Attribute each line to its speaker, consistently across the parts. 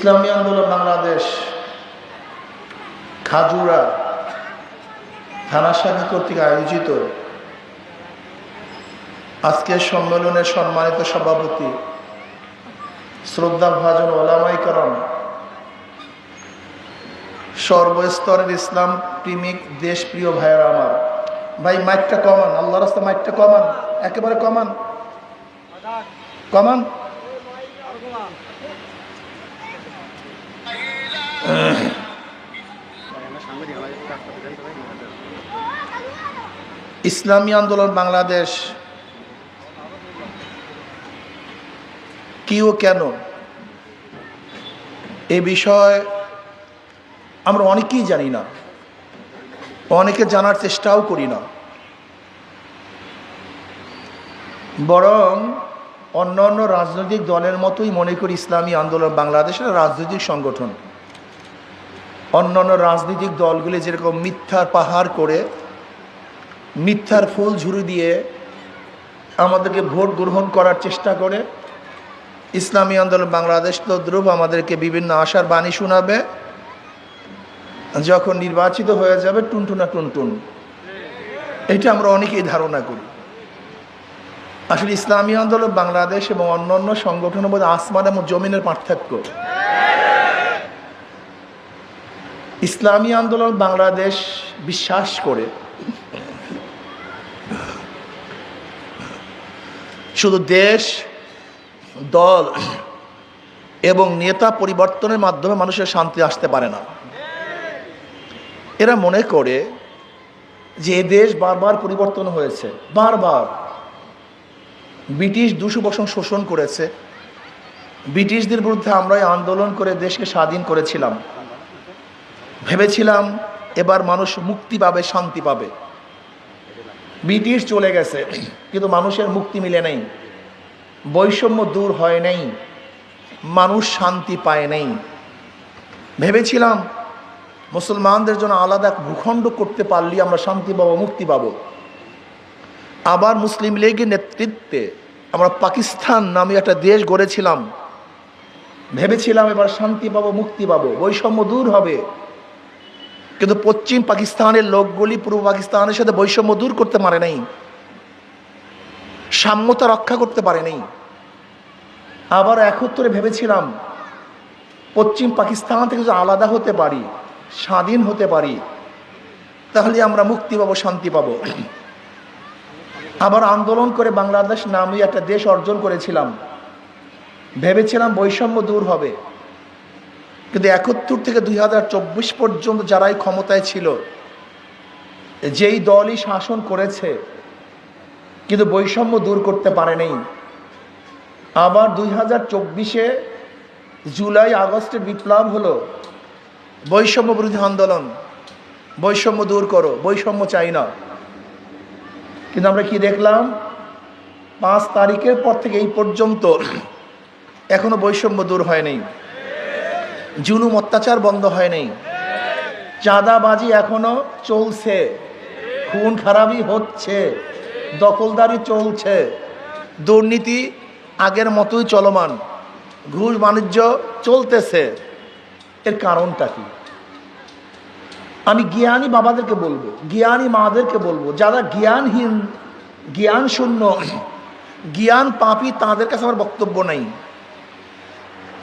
Speaker 1: ইসলামী আন্দোলন বাংলাদেশ খাজুরা থানা শাখা কর্তৃক আয়োজিত আজকের সম্মেলনের সম্মানিত সভাপতি শ্রদ্ধাভাজন ওলামায়ে কেরাম, সর্বস্তরের ইসলাম প্রেমিক দেশপ্রিয় ভাইয়েরা আমার, ভাই মাইকটা কমান, আল্লাহর রাস্তায় মাইকটা কমান, একেবারে কমান কমান। ইসলামী আন্দোলন বাংলাদেশ কি ও কেন এ বিষয়ে আমরা অনেকেই জানি না, অনেকে জানার চেষ্টাও করি না, বরং অন্যান্য রাজনৈতিক দলের মতোই মনে করি ইসলামী আন্দোলন বাংলাদেশের রাজনৈতিক সংগঠন। অন্যান্য রাজনৈতিক দলগুলি যেরকম মিথ্যার পাহাড় করে মিথ্যার ফুল ঝুড়ি দিয়ে আমাদেরকে ভোট গ্রহণ করার চেষ্টা করে, ইসলামী আন্দোলন বাংলাদেশ তদ্রূপ আমাদেরকে বিভিন্ন আশার বাণী শোনাবে, যখন নির্বাচিত হয়ে যাবে টুনটুনা টুনটুন। এটা আমরা অনেকেই ধারণা করি। আসলে ইসলামী আন্দোলন বাংলাদেশ এবং অন্যান্য সংগঠনের মধ্যে আসমান এবং জমিনের পার্থক্য। ইসলামী আন্দোলন বাংলাদেশ বিশ্বাস করে শুধু দেশ, দল এবং নেতা পরিবর্তনের মাধ্যমে মানুষের শান্তি আসতে পারে না। এরা মনে করে যে এ দেশ বারবার পরিবর্তন হয়েছে, বারবার ব্রিটিশ 200 বছর শোষণ করেছে, ব্রিটিশদের বিরুদ্ধে আমরাই আন্দোলন করে দেশকে স্বাধীন করেছিলাম, ভেবেছিলাম এবার মানুষ মুক্তি পাবে, শান্তি পাবে। ব্রিটিশ চলে গেছে কিন্তু মানুষের মুক্তি মিলে নেই, বৈষম্য দূর হয় নাই, মানুষ শান্তি পায় নাই। ভেবেছিলাম মুসলমানদের জন্য আলাদা ভূখণ্ড করতে পারলে আমরা শান্তি পাবো, মুক্তি পাবো। আবার মুসলিম লীগের নেতৃত্বে আমরা পাকিস্তান নামে একটা দেশ গড়েছিলাম, ভেবেছিলাম এবার শান্তি পাবো, মুক্তি পাবো, বৈষম্য দূর হবে। কিন্তু পশ্চিম পাকিস্তানের লোকগুলি পূর্ব পাকিস্তানের সাথে বৈষম্য দূর করতে পারে নাই, সাম্যতা রক্ষা করতে পারে নাই। আবার 71 ভেবেছিলাম পশ্চিম পাকিস্তান থেকে যদি আলাদা হতে পারি, স্বাধীন হতে পারি, তাহলে আমরা মুক্তি পাবো, শান্তি পাবো। আবার আন্দোলন করে বাংলাদেশ নামে একটা দেশ অর্জন করেছিলাম, ভেবেছিলাম বৈষম্য দূর হবে। কিন্তু 71 থেকে 2024 পর্যন্ত যারাই ক্ষমতায় ছিল, যেই দলই শাসন করেছে, কিন্তু বৈষম্য দূর করতে পারে নাই। আবার 2024-এ জুলাই আগস্টের বিপ্লব হলো, বৈষম্য বিরোধী আন্দোলন, বৈষম্য দূর করো, বৈষম্য চাই না। কিন্তু আমরা কি দেখলাম, 5 তারিখের পর থেকে এই পর্যন্ত এখনো বৈষম্য দূর হয় নাই, জুলুম অত্যাচার বন্ধ হয় নাই, চাঁদাবাজি এখনো চলছে, খুন খারাপি হচ্ছে, দখলদারি চলছে, দুর্নীতি আগের মতোই চলমান, ঘুষ বাণিজ্য চলতেছে। এর কারণটা কি? আমি জ্ঞানী বাবাদেরকে বলবো, জ্ঞানী মাদেরকে বলবো, যারা জ্ঞানহীন, জ্ঞান শূন্য, জ্ঞান পাপী, তাদের কাছে আমার বক্তব্য নাই।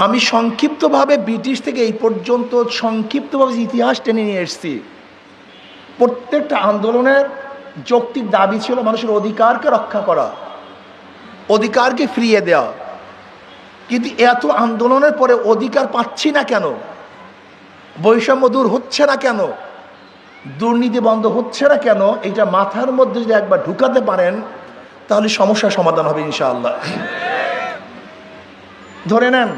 Speaker 1: আমি সংক্ষিপ্তভাবে ব্রিটিশ থেকে এই পর্যন্ত সংক্ষিপ্তভাবে ইতিহাস টেনে নিয়ে এসেছি। প্রত্যেকটা আন্দোলনের যৌক্তিক দাবি ছিল মানুষের অধিকারকে রক্ষা করা, অধিকারকে ফিরিয়ে দেওয়া। কিন্তু এত আন্দোলনের পরে অধিকার পাচ্ছি না কেন? বৈষম্য দূর হচ্ছে না কেন? দুর্নীতি বন্ধ হচ্ছে না কেন? এটা মাথার মধ্যে যদি একবার ঢুকাতে পারেন, তাহলে সমস্যার সমাধান হবে ইনশাআল্লাহ। ধরে নেন,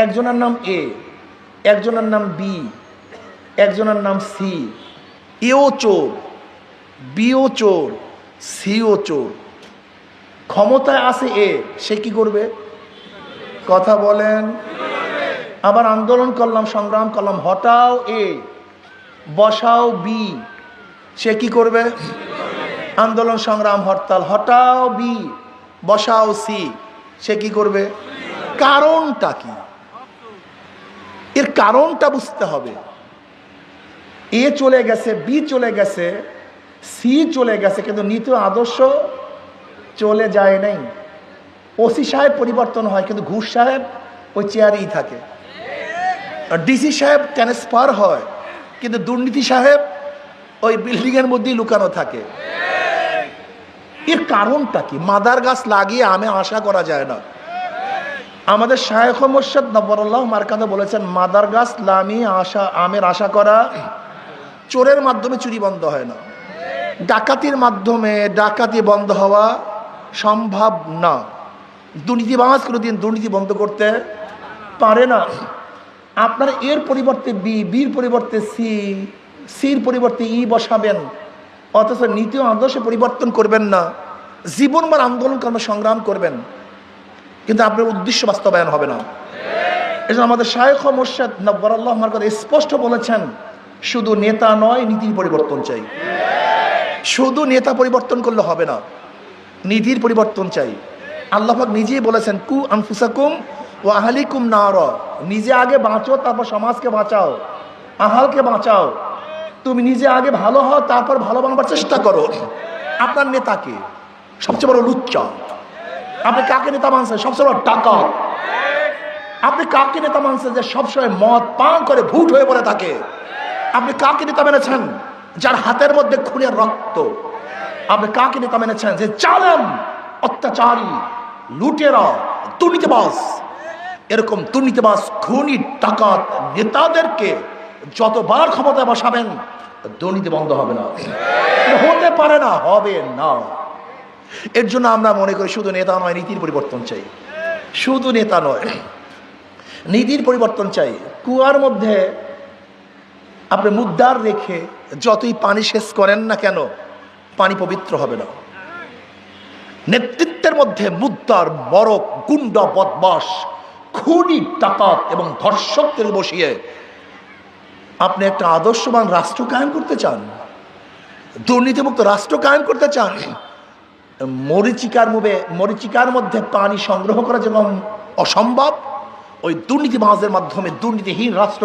Speaker 1: একজনের নাম এ, একজনের নাম বি, একজনের নাম সি। এও চোর, বিও চোর, সিও চোর। ক্ষমতায় আছে এ, সে কি করবে? কথা বলেন। আবার আন্দোলন করলাম, সংগ্রাম করলাম, হটাও এ, বসাও বি, সে কি করবে? আন্দোলন সংগ্রাম হরতাল, হটাও বি, বসাও সি, সে কি করবে? কারণটা কি? কারণটা বুঝতে হবে। এ চলে গেছে, বি চলে গেছে, সি চলে গেছে, কিন্তু নীতি আদর্শ চলে যায় নাই। ওসি সাহেব পরিবর্তন হয়, কিন্তু ঘুষ সাহেব ওই চেয়ারেই থাকে। আর ডিসি সাহেব ট্রান্সফার হয়, কিন্তু দুর্নীতি সাহেব ওই বিল্ডিং এর মধ্যেই লুকানো থাকে। এর কারণটা কি? মাদার গাছ লাগিয়ে আমে আশা করা যায় না। আমাদের শায়খ মুর্শিদ নব্বরুল্লাহ মারকান্দা বলেছেন, মাদার গাছ লামিয়ে আমের আশা করা চোরের মাধ্যমে চুরি বন্ধ হয় না, ডাকাতির মাধ্যমে ডাকাতি বন্ধ হওয়া সম্ভব না। দুর্নীতিবাজ কোনোদিন দুর্নীতি বন্ধ করতে পারে না। আপনারা এর পরিবর্তে বি, বির পরিবর্তে সি, সির পরিবর্তে ই বসাবেন, অথচ নীতি আদর্শে পরিবর্তন করবেন না। জীবনভর আন্দোলন কর্ম সংগ্রাম করবেন, কিন্তু আপনার উদ্দেশ্য বাস্তবায়ন হবে না। এজন্য আমাদের শায়খ মুর্শিদ নব্বরুল্লাহ মারকান্দা স্পষ্ট বলেছেন, শুধু নেতা নয়, নীতির পরিবর্তন চাই। শুধু নেতা পরিবর্তন করলে হবে না, নীতির পরিবর্তন চাই। আল্লাহ পাক নিজেই বলেছেন, কু আনফুসাকুম ওয়া আহলিকুম নার, নিজে আগে বাঁচো, তারপর সমাজকে বাঁচাও, আহালকে বাঁচাও। তুমি নিজে আগে ভালো হও, তারপর ভালো বানাবার চেষ্টা করো। আপনার নেতাকে সবচেয়ে বড় লুচ্চা। আপনি কাকে নেতা মানছেন? সবচেয়ে বড় ডাকাত। আপনি কাকে নেতা মানছেন যে সবসময় মদ পান করে ভূত হয়ে পড়ে থাকে? আপনি কাকে নেতা মেনেছেন যার হাতের মধ্যে খুনের রক্ত? আপনি কাকে নেতা মেনেছেন যে জালেম, অত্যাচারী, লুটেরা, দুর্নীতিবাজ? এরকম দুর্নীতিবাজ, খুনি, ডাকাত নেতাদেরকে যতবার ক্ষমতায় বসাবেন, দুর্নীতি বন্ধ হবে না। হতে পারে না, হবে না। এর জন্য আমরা মনে করি শুধু নেতা নয়, নীতির পরিবর্তন চাই। শুধু নেতা নয়, নীতির পরিবর্তন চাই। কুয়ার মধ্যে আপনি মুদ্রার রেখে যতই পানি শেষ করেন না কেন, পানি পবিত্র হবে না। নেতৃত্বের মধ্যে মুদ্রার মরক, গুন্ডা, বদমাশ, খুনি, ডাকাত এবং ধর্ষকদের বসিয়ে আপনি একটা আদর্শবান রাষ্ট্র কায়েম করতে চান, দুর্নীতিমুক্ত রাষ্ট্র কায়েম করতে চান। মরিচিকার মধ্যে পানি সংগ্রহ করা যেমন অসম্ভব, ওই দুর্নীতিবাজের মাধ্যমে দুর্নীতিহীন রাষ্ট্র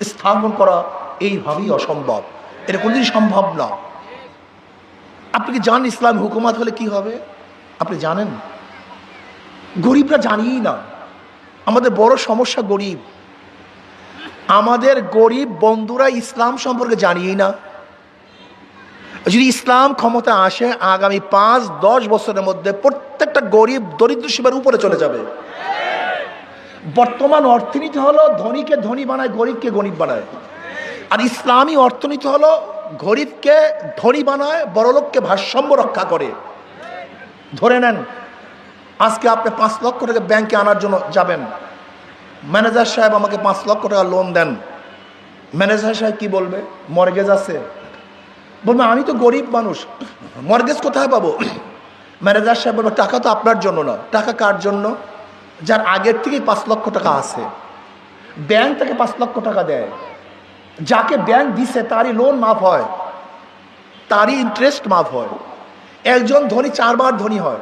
Speaker 1: স্থাপন করা এইভাবেই অসম্ভব। এটা কোনদিন সম্ভব না। আপনি কি জানেন ইসলাম হুকুমাত হলে কি হবে? আপনি জানেন? গরিবরা জানিই না। আমাদের বড় সমস্যা গরিব। আমাদের গরিব বন্ধুরা ইসলাম সম্পর্কে জানিই না। যদি ইসলাম ক্ষমতা আসে, আগামী 5-10 বছরের মধ্যে প্রত্যেকটা গরিব দরিদ্র সীমার উপরে চলে যাবে। বর্তমান অর্থনীতি হলো ধনীকে ধনী বানায়, গরিবকে গরিব বানায়। আর ইসলামী অর্থনীতি হলো গরিবকে ধনী বানায়, বড়লোককে ভারসাম্য রক্ষা করে। ধরে নেন, আজকে আপনি 5 লক্ষ টাকা ব্যাংকে আনার জন্য যাবেন, ম্যানেজার সাহেব আমাকে 5 লক্ষ টাকা লোন দেন। ম্যানেজার সাহেব কি বলবে? মর্গেজ আছে। বলবে আমি তো গরিব মানুষ, মর্গেজ কোথায় পাবো? ম্যানেজার সাহেব বলবে টাকা তো আপনার জন্য না। টাকা কার জন্য? যার আগের থেকেই 5 লক্ষ টাকা আছে। ব্যাংক তাকে 5 লক্ষ টাকা দেয়। যাকে ব্যাংক দিছে তারই লোন মাফ হয়, তারই ইন্টারেস্ট মাফ হয়। একজন ধনী 4 বার ধনী হয়।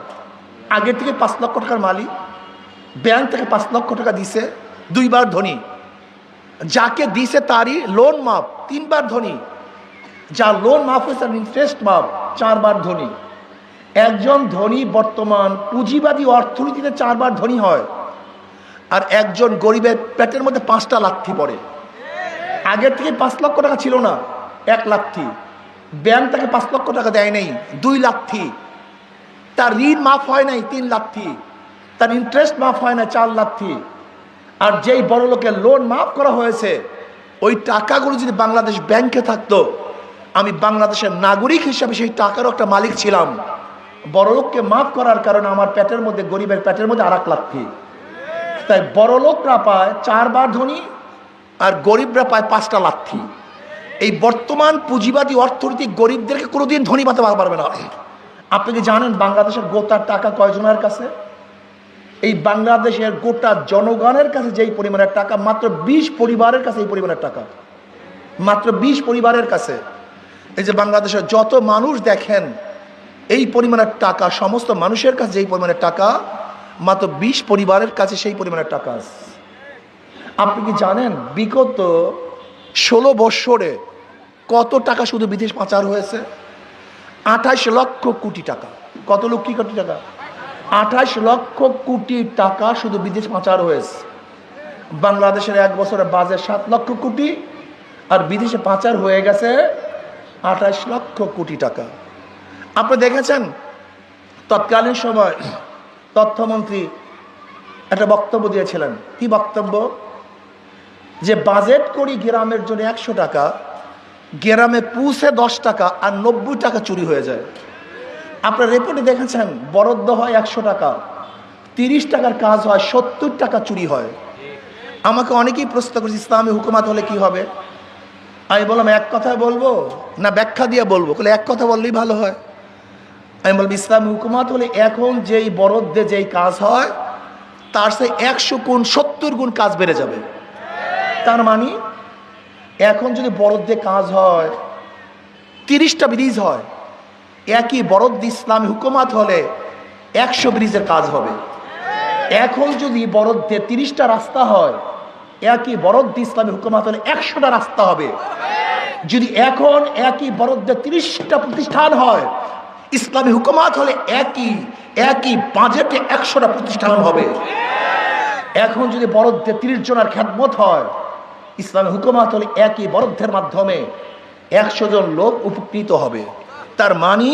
Speaker 1: আগের থেকে 5 লক্ষ টাকার মালিক, ব্যাংক থেকে 5 লক্ষ টাকা দিছে, 2 বার ধনী। যাকে দিছে তারই লোন মাফ, 3 বার ধনী। যার লোন মাফ হয়েছে তার ইন্টারেস্ট মাফ, 4 বার ধনী। একজন ধনী বর্তমান পুঁজিবাদী অর্থনীতিতে 4 বার ধনী হয়, আর একজন গরিবের পেটের মধ্যে 5টা লাথি পড়ে। আগের থেকে 5 লক্ষ টাকা ছিল না, 1 লাথি। ব্যাংক তাকে 5 লক্ষ টাকা দেয় নাই, 2 লাথি। তার ঋণ মাফ হয় নাই, 3 লাথি। তার ইন্টারেস্ট মাফ হয় না, 4 লাথি। আর যেই বড় লোকের লোন মাফ করা হয়েছে, ওই টাকাগুলো যদি বাংলাদেশ ব্যাংকে থাকতো, আমি বাংলাদেশের নাগরিক হিসাবে সেই টাকারও একটা মালিক ছিলাম। বড় লোককে মাফ করার কারণে আমার পেটের মধ্যে, গরিবের পেটের মধ্যে 1 লাথি। তাই বড় লোকরা পায় 4 বার ধনী, আর গরিবরা পায় 5টা লাথি। এই বর্তমান পুঁজিবাদী অর্থনীতি গরিবদেরকে কোনোদিন ধনী বানাতে পারবে না। আপনি কি জানেন বাংলাদেশের গোটা টাকা কয়জনের কাছে? এই বাংলাদেশের গোটা জনগণের কাছে যেই পরিমাণের টাকা, মাত্র 20 পরিবারের কাছে এই পরিমাণের টাকা। মাত্র 20 পরিবারের কাছে। এই যে বাংলাদেশের যত মানুষ দেখেন, এই পরিমাণের টাকা, সমস্ত মানুষের কাছে যেই পরিমাণের টাকা, মাত্র 20 পরিবারের কাছে সেই পরিমাণের টাকা আছে। আপনি কি জানেন বিগত 16 বৎসরে কত টাকা শুধু বিদেশ পাচার হয়েছে? 28 লক্ষ কোটি টাকা। কত লক্ষ কোটি টাকা? 28 লক্ষ কোটি টাকা শুধু বিদেশ পাচার হয়েছে। বাংলাদেশের এক বছরে বাজেট 7 লক্ষ কোটি, আর বিদেশে পাচার হয়ে গেছে 28 লক্ষ কোটি টাকা। আপনি দেখেছেন তৎকালীন সময় তথ্যমন্ত্রী একটা বক্তব্য দিয়েছিলেন। কি বক্তব্য? যে বাজেট করি গ্রামের জন্য 100 টাকা, গ্রামে পৌঁছে 10 টাকা আর 90 টাকা চুরি হয়ে যায়। আপনার রিপোর্টে দেখেছেন বরাদ্দ হয় 100 টাকা, 30 টাকার কাজ হয়, 70 টাকা চুরি হয়। আমাকে অনেকেই প্রশ্ন করেছে ইসলামী হুকুমাত হলে কি হবে। আমি বললাম এক কথায় বলবো না ব্যাখ্যা দিয়ে বলবো? বলে এক কথা বললেই ভালো হয়। আমি বললাম ইসলামী হুকুমাত হলে এখন যেই বরাদ্দে যেই কাজ হয় তার সে 100 গুণ 70 গুণ কাজ বেড়ে যাবে। তার মানে এখন যদি বরাদ্দে কাজ হয় 30টা ব্রিজ হয়, একই বরাদ্দ ইসলামী হুকুমাত হলে 100 ব্রিজের কাজ হবে। এখন যদি বরাদ্দে 30টা রাস্তা হয়, একই বরাদ্দ ইসলামী হুকুমাত হলে 100টা রাস্তা হবে। যদি এখন একই বরাদ্দে 30টা প্রতিষ্ঠান হয়, ইসলামী হুকুমাত হলে একই বাজেটে 100টা প্রতিষ্ঠান হবে। এখন যদি বরাদ্দে 30 জনের খেদমত হয়, ইসলামী হুকুমাত হলে একই বরাদ্দের মাধ্যমে 100 জন লোক উপকৃত হবে। তার মানে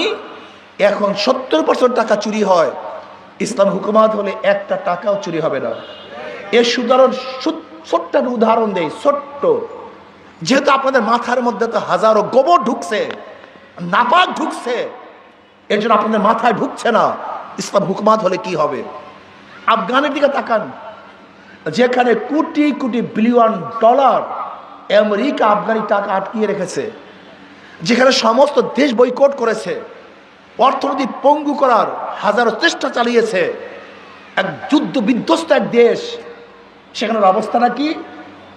Speaker 1: এখন 70% টাকা চুরি হয়, ইসলাম হুকুমাত হলে একটা টাকাও চুরি হবে না। এর ছোট্ট উদাহরণ দেয়, ছোট্ট। যেহেতু আপনাদের মাথার মধ্যে তো হাজারো গোবর ঢুকছে, নাপাক ঢুকছে, এর জন্য আপনাদের মাথায় ঢুকছে না ইসলাম হুকুমাত হলে কি হবে। আফগানের দিকে তাকান, যেখানে crore crore billion dollar America Afghani টাকা আটকিয়ে রেখেছে, যেখানে সমস্ত দেশ বয়কট করেছে, অর্থনীতি পঙ্গু করার হাজারো চেষ্টা চালিয়েছে, এক যুদ্ধ বিধ্বস্ত এক দেশ, সেখানের অবস্থাটা কি?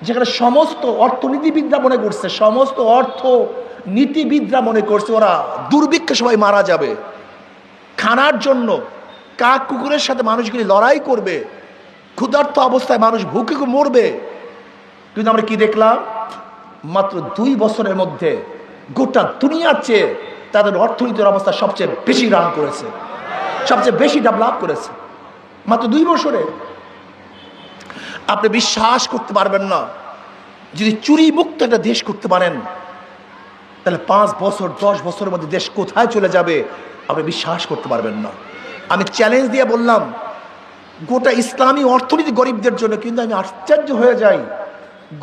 Speaker 1: যেখানে সমস্ত অর্থনীতিবিদরা মনে করছে, সমস্ত অর্থনীতিবিদরা মনে করছে ওরা দুর্ভিক্ষে সবাই মারা যাবে। খানার জন্য কাক কুকুরের সাথে মানুষগুলি লড়াই করবে, ক্ষুধার্ত অবস্থায় মানুষ ভুকে মরবে। কিন্তু আমরা কি দেখলাম? মাত্র 2 বছরের মধ্যে গোটা দুনিয়ার চেয়ে তাদের অর্থনীতির অবস্থা সবচেয়ে বেশি রান করেছে, সবচেয়ে বেশি ডেভেলপ করেছে মাত্র 2 বছরে। আপনি বিশ্বাস করতে পারবেন না, যদি চুরি মুক্ত একটা দেশ করতে পারেন তাহলে 5 বছর 10 বছরের মধ্যে দেশ কোথায় চলে যাবে আপনি বিশ্বাস করতে পারবেন না। আমি চ্যালেঞ্জ দিয়ে বললাম গোটা ইসলামী অর্থনীতি গরিবদের জন্য, কিন্তু আমি আশ্চর্য হয়ে যাই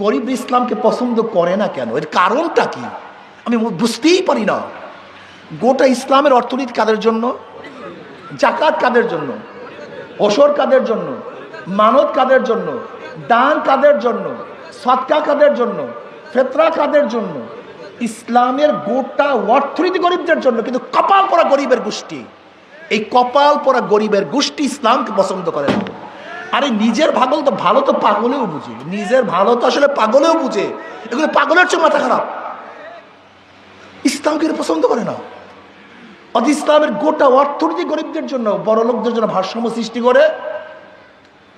Speaker 1: গরিব ইসলামকে পছন্দ করে না কেন? এর কারণটা কি আমি বুঝতেই পারি না। গোটা ইসলামের অর্থনীতি কাদের জন্য? জাকাত কাদের জন্য? ওসর কাদের জন্য? মানত কাদের জন্য? দান কাদের জন্য? সদকা কাদের জন্য? ফিতরা কাদের জন্য? ইসলামের গোটা অর্থনীতি গরিবদের জন্য। কিন্তু কপাল পরা গরিবের গোষ্ঠী, এই কপাল পরা গরিবের গোষ্ঠী ইসলামকে পছন্দ করে না। আরে নিজের ভালো তো পাগলেও বুঝে, নিজের ভালো তো আসলে পাগলেও বুঝে, এগুলো পাগলের চেয়ে মাথা খারাপ। ইসলামকে পছন্দ করে না। অর্থাৎ ইসলামের গোটা অর্থনীতি গরিবদের জন্য, বড় লোকদের জন্য ভারসাম্য সৃষ্টি করে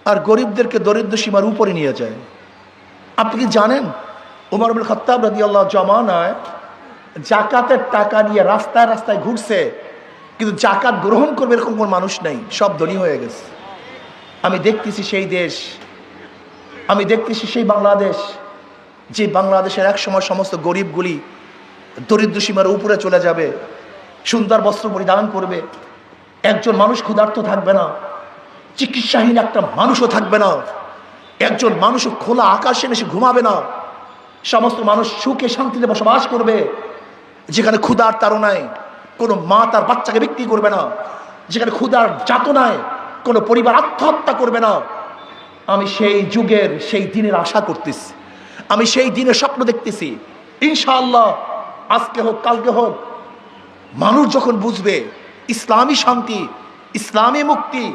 Speaker 1: আর গরিবদেরকে দরিদ্র সীমার উপরে নিয়ে যায়। আপনি কি জানেন ওমর ইবনে খাত্তাব রাদিয়াল্লাহু জামানায় জাকাতের টাকা নিয়ে রাস্তায় রাস্তায় ঘুরছে, কিন্তু জাকাত গ্রহণ করবে এরকম কোনো মানুষ নেই, সব ধনী হয়ে গেছে। আমি দেখতেছি সেই দেশ, আমি দেখতেছি সেই বাংলাদেশ, যে বাংলাদেশের এক সময় সমস্ত গরিবগুলি দরিদ্র সীমার উপরে চলে যাবে, সুন্দর বস্ত্র পরিধান করবে, একজন মানুষ ক্ষুধার্ত থাকবে না, চিকিৎসাহীন একটা মানুষও থাকবে না, একজন মানুষও খোলা আকাশে এসে ঘুমাবে না, সমস্ত মানুষ সুখে শান্তিতে বসবাস করবে, যেখানে ক্ষুধার তাড়নায় কোনো মা তার বাচ্চাকে বিক্রি করবে না, যেখানে ক্ষুধার যাতনায় কোনো পরিবার আত্মহত্যা করবে না। আমি সেই যুগের সেই দিনের আশা করতেছি, আমি সেই দিনের স্বপ্ন দেখতেছি। ইনশাআল্লাহ আজকে হোক কালকে হোক, মানুষ যখন বুঝবে ইসলামী শান্তি, ইসলামী মুক্তি,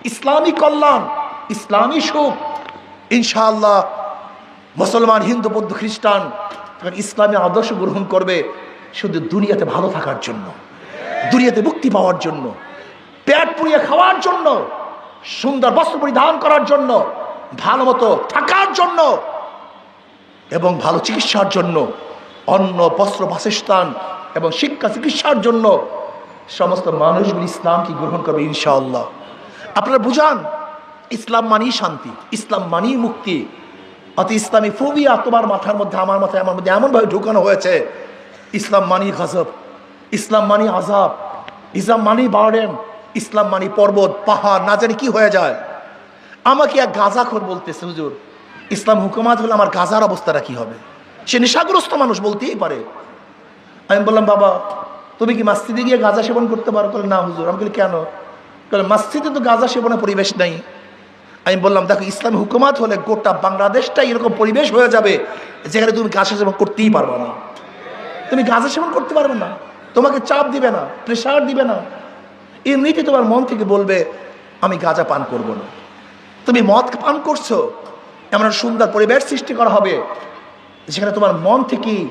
Speaker 1: ইসলামী কল্যাণ, ইসলামী সুখ, ইনশাআল্লাহ মুসলমান, হিন্দু, বৌদ্ধ, খ্রিস্টান তখন ইসলামী আদর্শ গ্রহণ করবে শুধু দুনিয়াতে ভালো থাকার জন্য, দুনিয়াতে মুক্তি পাওয়ার জন্য, পেট পুড়িয়ে খাওয়ার জন্য, সুন্দর বস্ত্র পরিধান করার জন্য, ভালো মতো থাকার জন্য এবং ভালো চিকিৎসার জন্য, অন্ন বস্ত্র বাসস্থান এবং শিক্ষা চিকিৎসার জন্য সমস্ত মানুষগুলি ইসলামকে গ্রহণ করবে ইনশাআল্লাহ। আপনারা বুঝান, ইসলাম মানেই শান্তি, ইসলাম মানেই মুক্তি। অতি ইসলামী ফোবিয়া তোমার মাথার মধ্যে, আমার মাথায়, আমার মধ্যে এমনভাবে ঢুকানো হয়েছে, ইসলাম মানি গজব, ইসলাম মানি আজাব, ইসলাম মানি বার্ডেন, ইসলাম মানি পর্বত পাহাড়, না জানি কি হয়ে যায়। আমাকে এক গাঁজাখোর বলতেছে, হুজুর ইসলাম হুকুমাত হলে আমার গাঁজার অবস্থাটা কি হবে? সে নেশাগ্রস্ত মানুষ, বলতেই পারে। আমি বললাম, বাবা তুমি কি মসজিদে গিয়ে গাঁজা সেবন করতে পারো? বলে না হুজুর। আমি বলি কেন? বলে মসজিদে তো গাঁজা সেবনের পরিবেশ নাই। আমি বললাম, দেখো ইসলাম হুকুমাত হলে গোটা বাংলাদেশটাই এরকম পরিবেশ হয়ে যাবে যেখানে তুমি গাঁজা সেবন করতেই পারবে না। তুমি গাঁজা সেবন করতে পারবে না, তোমাকে চাপ দিবে না, প্রেশার দিবে না, এমনিতে তোমার মন থেকে বলবে আমি গাঁজা পান করব না। তুমি মদ পান করছো, এমন সুন্দর পরিবেশ সৃষ্টি করা হবে যেখানে তোমার মন থেকেই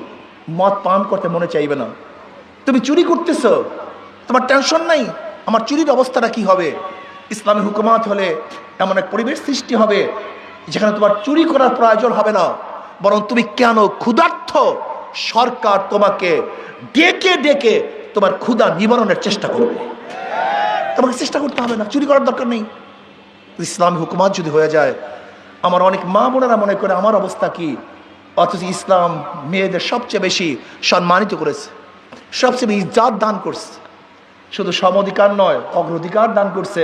Speaker 1: মদ পান করতে মনে চাইবে না। তুমি চুরি করতেছো, তোমার টেনশন নাই আমার চুরির অবস্থাটা কি হবে। ইসলামী হুকুমাত হলে এমন এক পরিবেশ সৃষ্টি হবে যেখানে তোমার চুরি করার প্রয়োজন হবে না, বরং তুমি কেন ক্ষুধার্ত, সরকার তোমাকে ডেকে ডেকে তোমার ক্ষুধা নিবারণের চেষ্টা করবে। তোমাকে চেষ্টা করতে হবে না, চুরি করার দরকার নেই। ইসলামী হুকুমাত যদি হয়ে যায়, আমার অনেক মা বোনেরা মনে করে আমার অবস্থা কি, অথচ ইসলাম মেয়েদের সবচেয়ে বেশি সম্মানিত করেছে, সবচেয়ে বেশি ইজ্জত দান করছে। শুধু সম অধিকার নয়, অগ্রাধিকার দান করছে।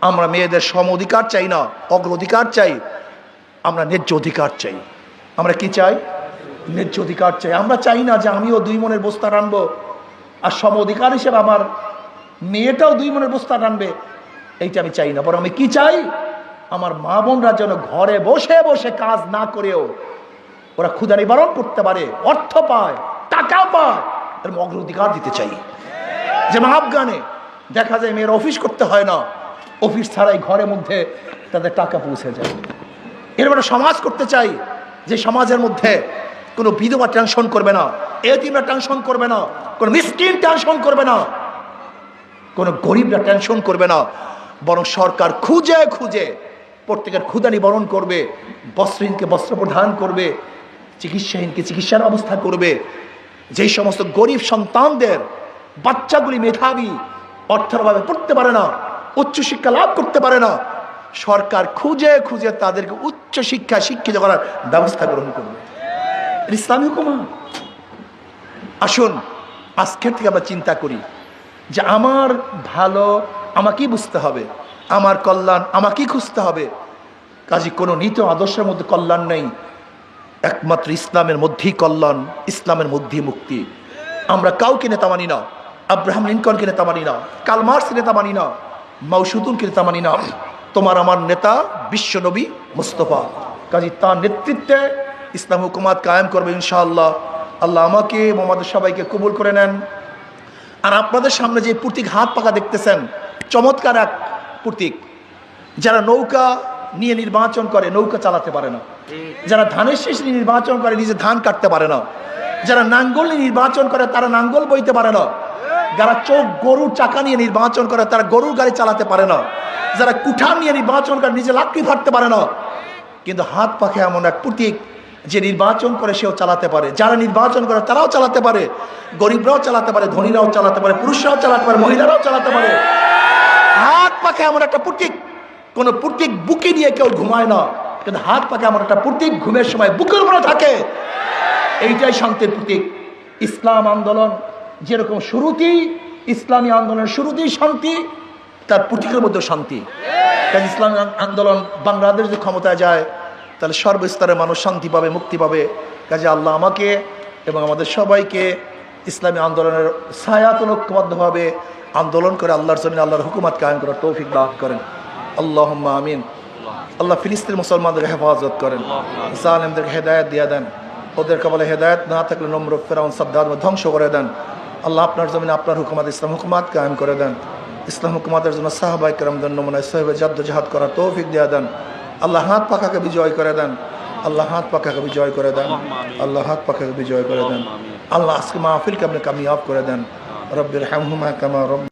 Speaker 1: আমরা মেয়েদের সম অধিকার চাই না, অগ্রাধিকার চাই, আমরা ন্যায্য অধিকার চাই। আমরা কি চাই? ন্যায্য অধিকার চাই। আমরা চাই না যে আমিও 2 মনের বস্তা রানবো আর সম অধিকার হিসেবে আমার মেয়েটাও 2 মনের বস্তা রানবে, এইটা আমি চাই না। বরং আমি কি চাই? আমার মা বোনরা যেন ঘরে বসে বসে কাজ না করেও ওরা ক্ষুধা নিবারণ করতে পারে, অর্থ পায়, টাকা পায়, এর অগ্রাধিকার দিতে চাই। যেমন আফগানে দেখা যায় মেয়ের অফিস করতে হয় না, অফিস ছাড়াই ঘরের মধ্যে তাদের টাকা পৌঁছে যায়। এরকম একটা সমাজ করতে চাই যে সমাজের মধ্যে কোনো বিধবা টেনশন করবে না, এতিমরা টেনশন করবে না, কোনো মিসকিন টেনশন করবে না, কোনো গরিবরা টেনশন করবে না, বরং সরকার খুঁজে খুঁজে প্রত্যেকের ক্ষুধা নিবারণ করবে, বস্ত্রহীনকে বস্ত্র প্রদান করবে, চিকিৎসাহীনকে চিকিৎসার ব্যবস্থা করবে। যেই সমস্ত গরিব সন্তানদের বাচ্চাগুলি মেধাবী, অর্থের অভাবে পড়তে পারে না, উচ্চশিক্ষা লাভ করতে পারে না, সরকার খুঁজে খুঁজে তাদেরকে উচ্চশিক্ষা শিক্ষিত করার ব্যবস্থা গ্রহণ করবে। ইসলামী হুকুমত। আসুন আজকের থেকে আমরা চিন্তা করি যে আমার ভালো আমাকেই বুঝতে হবে, আমার কল্যাণ আমাকেই খুঁজতে হবে। কাজে কোনো নীতি আদর্শের মধ্যে কল্যাণ নেই, একমাত্র ইসলামের মধ্যেই কল্যাণ, ইসলামের মধ্যেই মুক্তি। আমরা কাউকে নেতা মানি না, আব্রাহাম লিঙ্কনকে নেতা মানি না, কার্ল মার্কস নেতা মানি না, মাও সেতুংকে নেতা মানি না। তোমার আমার নেতা বিশ্বনবী মুস্তাফা। কাজে তার নেতৃত্বে ইসলাম হুকুমাত কায়েম করবে ইনশাআল্লাহ। আল্লাহ আমাকে আমাদের সবাইকে কবুল করে নেন। আর আপনাদের সামনে যে প্রতীক হাত পাকা দেখতেছেন, চমৎকার এক প্রতীক। যারা নৌকা নিয়ে নির্বাচন করে নৌকা চালাতে পারে না, যারা ধানের শেষ নিয়ে নির্বাচন করে নিজে ধান কাটতে পারে না, যারা নাঙ্গল নিয়ে নির্বাচন করে তারা নাঙ্গল বইতে পারে না, যারা চোখ গরুর চাকা নিয়ে নির্বাচন করে তারা গরুর গাড়ি চালাতে পারে না, যারা কুঠার নিয়ে নির্বাচন করে নিজে লাকড়ি ধরতে পারে না। কিন্তু হাত পাখে এমন এক প্রতীক যে নির্বাচন করে সেও চালাতে পারে, যারা নির্বাচন করে তারাও চালাতে পারে, গরিবরাও চালাতে পারে, ধনীরাও চালাতে পারে, পুরুষরাও চালাতে পারে, মহিলারাও চালাতে পারে। হাত পাখে এমন একটা প্রতীক, কোন প্রতীক বুকে নিয়ে কেউ ঘুমায় না, কিন্তু হাত পাখে এমন একটা প্রতীক ঘুমের সময় বুকের উপরে থাকে। এইটাই শান্তির প্রতীক। ইসলাম আন্দোলন যেরকম শুরুতেই, ইসলামী আন্দোলনের শুরুতেই শান্তি, তার প্রতীকের মধ্যে শান্তি। কারণ ইসলামী আন্দোলন বাংলাদেশ যদি ক্ষমতায় যায় তাহলে সর্বস্তরের মানুষ শান্তি পাবে, মুক্তি পাবে। কাজে আল্লাহ আমাকে এবং আমাদের সবাইকে ইসলামী আন্দোলনের ছায়াতলে ঐক্যবদ্ধভাবে আন্দোলন করে আল্লাহর জমিনে আল্লাহর হুকুমত কায়েম করার তৌফিক দান করেন। আল্লাহুম্মা আমিন। আল্লাহ ফিলিস্তিন মুসলমানদেরকে হেফাজত করেন, জালেমদেরকে হেদায়েত দিয়ে দেন, ওদের কবলে হেদায়েত না থাকলে নম্র ফেরাউন সাদ্দাদ ধ্বংস করে দেন। আল্লাহ আপনার জমিনে আপনার হুকুমত ইসলাম হুকুমত কায়েম করে দেন। ইসলাম হুকুমতের জন্য সাহাবায়ে কেরামদের নমুনায় সাহেবে জাদ্দোজাহাদ করার তৌফিক দিয়ে দেন। আল্লাহ হাত পাখাকে বিজয় করে দেন, আল্লাহ হাত পাখাকে বিজয় করে দেন, আল্লাহ হাত পাখাকে বিজয় করে দেন। আল্লাহ আজকে মাহফিলকে আপনি কামিয়াব করে দেন। রব্বির হামহুমা কামা রব্বায়ানি